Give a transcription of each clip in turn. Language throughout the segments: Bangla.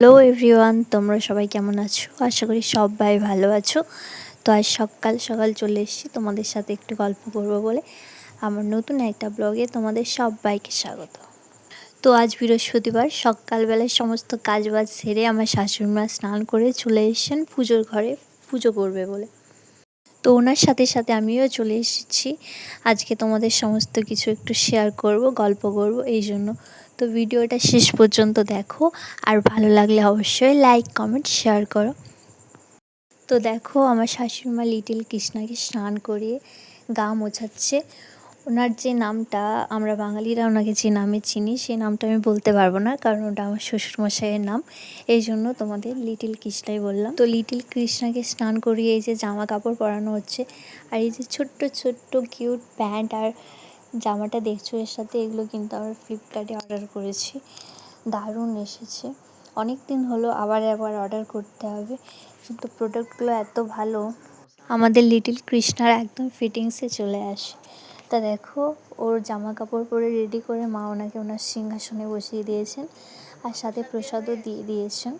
হ্যালো এভরিওয়ান, তোমরা সবাই কেমন আছো? আশা করি সবাই ভালো আছো। তো আজ সকাল সকাল চলে এসেছি তোমাদের সাথে একটু গল্প করবো বলে আমার নতুন একটা ব্লগে তোমাদের সবাইকে স্বাগত। তো আজ বৃহস্পতিবার সকালবেলায় সমস্ত কাজবাজ সেরে আমার শাশুড়িমা স্নান করে চলে এসেছেন পুজোর ঘরে পুজো করবে বলে। তো ওনার সাথে সাথে আমিও চলে এসেছি আজকে তোমাদের সমস্ত কিছু একটু শেয়ার করব, গল্প করব এই জন্য। তো ভিডিওটা শেষ পর্যন্ত দেখো, আর ভালো লাগলে অবশ্যই লাইক কমেন্ট শেয়ার করো। তো দেখো আমার শাশুড়িমা লিটিল কৃষ্ণাকে স্নান করিয়ে গা মোছাচ্ছে। ওনার যে নামটা, আমরা বাঙালিরা ওনাকে যে নামে চিনি সেই নামটা আমি বলতে পারবো না, কারণ ওটা আমার শ্বশুরমশাইয়ের নাম, এই জন্য তোমাদের লিটিল কৃষ্ণাই বললাম। তো লিটিল কৃষ্ণাকে স্নান করিয়ে এই যে জামা কাপড় পরানো হচ্ছে, আর এই যে ছোট্ট ছোট্ট কিউট প্যান্ট আর জামাটা দেখছো এর সাথে, এগুলো কিন্তু আমরা ফ্লিপকার্টে অর্ডার করেছি, দারুণ এসেছে। অনেক দিন হলো, আবার অর্ডার করতে হবে, কিন্তু প্রোডাক্টগুলো এত ভালো আমাদের লিটিল কৃষ্ণার একদম ফিটিংসে চলে আসে। তা দেখো ওর জামা কাপড় পরে রেডি করে মা ওনাকে ওনার সিংহাসনে বসিয়ে দিয়েছেন, আর সাথে প্রসাদও দিয়ে দিয়েছেন।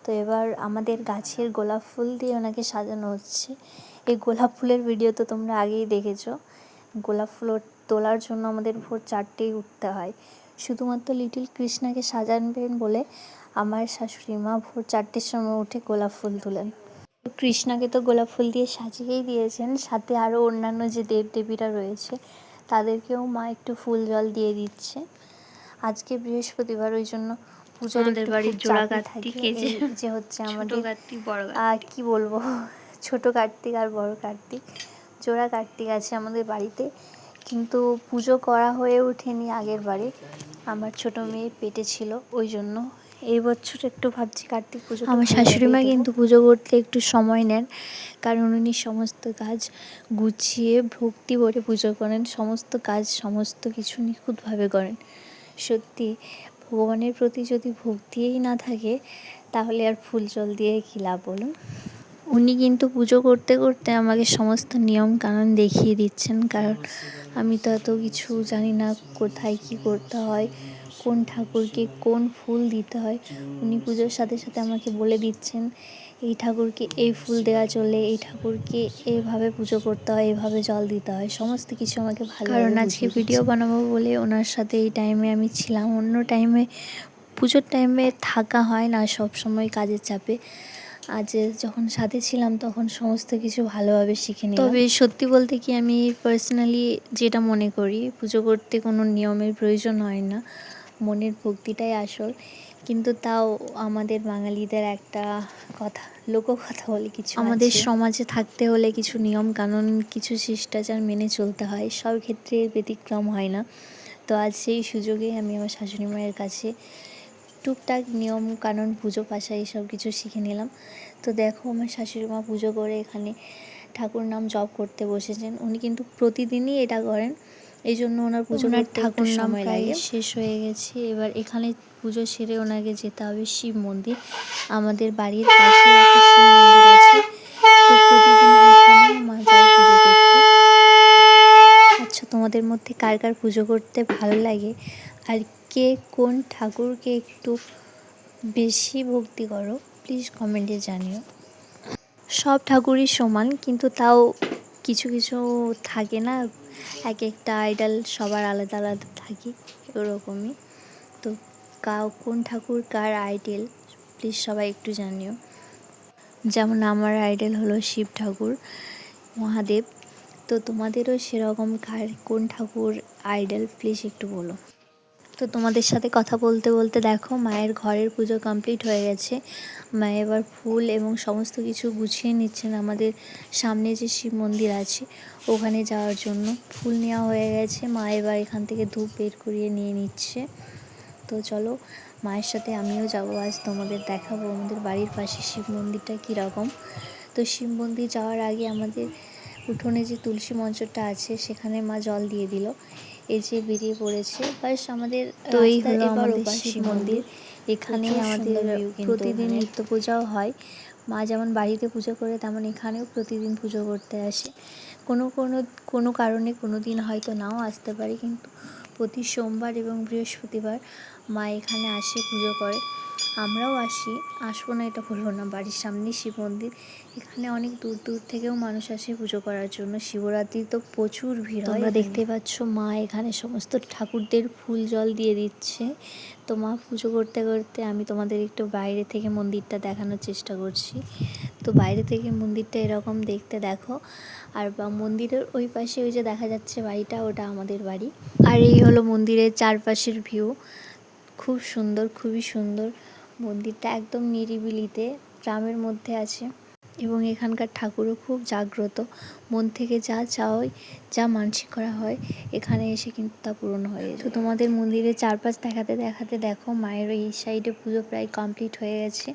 তো এবার আমাদের গাছের গোলাপ ফুল দিয়ে ওনাকে সাজানো হচ্ছে। এই গোলাপ ফুলের ভিডিও তো তোমরা আগেই দেখেছো। গোলাপ ফুল তোলার জন্য আমাদের ভোর 4টেই উঠতে হয়, শুধুমাত্র লিটিল কৃষ্ণাকে সাজাবেন বলে আমার শাশুড়ি মা ভোর 4টের সময় উঠে গোলাপ ফুল তোলেন। কৃষ্ণাকে তো গোলাপ ফুল দিয়ে সাজিয়েই দিয়েছেন, সাথে আরও অন্যান্য যে দেবদেবীরা রয়েছে তাদেরকেও মা একটু ফুল জল দিয়ে দিচ্ছে। আজকে বৃহস্পতিবার, ওই জন্য পুজোর একটু বাড়ির জোড়া কার্তিক যে হচ্ছে আমাদের কি বলবো, ছোট কার্তিক আর বড় কার্তিক, জোড়া কার্তিক আছে আমাদের বাড়িতে, কিন্তু পুজো করা হয়ে ওঠেনি আগের বারে, আমার ছোট মেয়ে পেটে ছিল, ওই জন্য এই বছর একটু ভাবছি কার্তিক পুজো। আমার শাশুড়িমা কিন্তু পুজো করতে একটু সময় নেন, কারণ উনি সমস্ত কাজ গুছিয়ে ভক্তি ভরে পুজো করেন, সমস্ত কাজ সমস্ত কিছু নিখুঁতভাবে করেন। সত্যি ভগবানের প্রতি যদি ভক্তিই না থাকে তাহলে আর ফুল জল দিয়ে কী লাভ বলুন। উনি কিন্তু পুজো করতে করতে আমাকে সমস্ত নিয়ম কানুন দেখিয়ে দিচ্ছেন, কারণ আমি তো এত কিছু জানি না, কোথায় কি করতে হয়, কোন ঠাকুরকে কোন ফুল দিতে হয়। উনি পুজোর সাথে সাথে আমাকে বলে দিচ্ছেন এই ঠাকুরকে এই ফুল দেওয়া চলে, এই ঠাকুরকে এইভাবে পুজো করতে হয়, এইভাবে জল দিতে হয়, সমস্ত কিছু আমাকে ভালো, কারণ আজকে ভিডিও বানাবো বলে ওনার সাথে এই টাইমে আমি ছিলাম। অন্য টাইমে পুজোর টাইমে থাকা হয় না, সব সময় কাজের চাপে। আজ যখন সাথে ছিলাম তখন সমস্ত কিছু ভালোভাবে শিখে নিলাম। তবে সত্যি বলতে কি, আমি পার্সোনালি যেটা মনে করি, পুজো করতে কোনো নিয়মের প্রয়োজন হয় না, মনের ভক্তিটাই আসল। কিন্তু তাও আমাদের বাঙালিদের একটা কথা, লোককথা বলে কিছু আমাদের সমাজে থাকতে হলে কিছু নিয়ম কানুন, কিছু শিষ্টাচার মেনে চলতে হয়, সব ক্ষেত্রে ব্যতিক্রম হয় না। তো আজ সেই সুযোগে আমি আমার শাশুড়ি মায়ের কাছে টুকটাক নিয়ম কানুন, পুজো পাশা এইসব কিছু শিখে নিলাম। তো দেখো আমার শাশুড়ি মা পুজো করে এখানে ঠাকুর নাম জপ করতে বসেছেন। উনি কিন্তু প্রতিদিনই এটা করেন, এই জন্য ওনার পুজোর ঠাকুর নাম প্রায় শেষ হয়ে গেছে। এবার এখানে পুজো সেরে ওনাকে যেতে হবে শিব মন্দির, আমাদের বাড়ির পাশে একটা শিব মন্দির আছে, তো প্রতিদিন ওইখানেও মা যায় পুজো করতে। আচ্ছা, তোমাদের মধ্যে কার কার পুজো করতে ভালো লাগে, আর কে কোন ঠাকুরকে একটু বেশি ভক্তি করো, প্লিজ কমেন্টে জানিও। সব ঠাকুরই সমান, কিন্তু তাও কিছু কিছু থাকে না, এক একটা আইডল সবার আলাদা আলাদা থাকে, ওরকমই। তো কোন ঠাকুর কার আইডল প্লিজ সবাই একটু জানিও। যেমন আমার আইডল হলো শিব ঠাকুর, মহাদেব। তো তোমাদেরও সেরকম কোন ঠাকুর আইডল প্লিজ একটু বলো। তো তোমাদের সাথে কথা বলতে বলতে দেখো মায়ের ঘরের পুজো কমপ্লিট হয়ে গেছে। মা এবার ফুল এবং সমস্ত কিছু গুছিয়ে নিচ্ছেন, আমাদের সামনে যে শিব মন্দির আছে ওখানে যাওয়ার জন্য ফুল নেওয়া হয়ে গেছে। মা এবার এখান থেকে ধূপ বের করিয়ে নিয়ে নিচ্ছে। তো চলো মায়ের সাথে আমিও যাবো, আজ তোমাদের দেখাবো আমাদের বাড়ির পাশে শিব মন্দিরটা কীরকম। তো শিব মন্দির যাওয়ার আগে আমাদের উঠোনে যে তুলসী মঞ্চটা আছে সেখানে মা জল দিয়ে দিল, এই যে বেরিয়ে পড়েছে বাস আমাদের। তো এই হলো আমাদের শিব মন্দির, এখানেই আমাদের প্রতিদিন নিত্য পূজাও হয়। মা যেমন বাড়িতে পুজো করে তেমন এখানেও প্রতিদিন পুজো করতে আসে। কোনো কারণে কোনো দিন হয়তো নাও আসতে পারি, কিন্তু প্রতি সোমবার এবং বৃহস্পতিবার মা এখানে আসে পুজো করে, আমরাও আসবো না এটা বলবো না, বাড়ির সামনেই শিব মন্দির। এখানে অনেক দূর দূর থেকেও মানুষ আসে পুজো করার জন্য। শিবরাত্রি তো প্রচুর ভিড় হয়। তোমরা দেখতে পাচ্ছ মা এখানে সমস্ত ঠাকুরদের ফুল জল দিয়ে দিচ্ছে। তো মা পুজো করতে করতে আমি তোমাদের একটু বাইরে থেকে মন্দিরটা দেখানোর চেষ্টা করছি। তো বাইরে থেকে মন্দিরটা এরকম দেখতে, দেখো। আর মন্দিরের ওই পাশে ওই যে দেখা যাচ্ছে বাড়িটা, ওটা আমাদের বাড়ি। আর এই হলো মন্দিরের চারপাশের ভিউ। খুব সুন্দর, খুবই সুন্দর। মন্দিরটা একদম নিরিবিলিতে গ্রামের মধ্যে আছে এবং এখানকার ঠাকুরও খুব জাগ্রত। মন থেকে যা চাওয়াই, যা মানসিক করা হয় এখানে এসে কিন্তু তা পূরণ হয়ে যায়। তো তোমাদের মন্দিরের চারপাশ দেখাতে দেখাতে দেখো মায়ের এই সাইডে পুজো প্রায় কমপ্লিট হয়ে গেছে।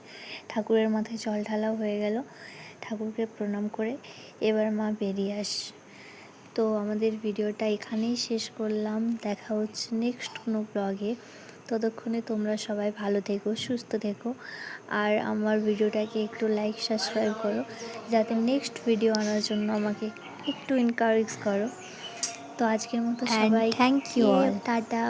ঠাকুরের মাথায় জল ঢালাও হয়ে গেল। ঠাকুরকে প্রণাম করে এবার মা বেরিয়ে আসে। তো আমাদের ভিডিওটা এখানেই শেষ করলাম। দেখা হচ্ছে নেক্সট কোনো ব্লগে। ততক্ষণে তোমরা সবাই ভালো থেকো, সুস্থ থেকো। আর আমার ভিডিওটাকে একটু লাইক সাবস্ক্রাইব করো, যাতে নেক্সট ভিডিও আনার জন্য আমাকে একটু এনকারেজ করো। তো আজকের মতো সবাই থ্যাংক ইউ, টাটা।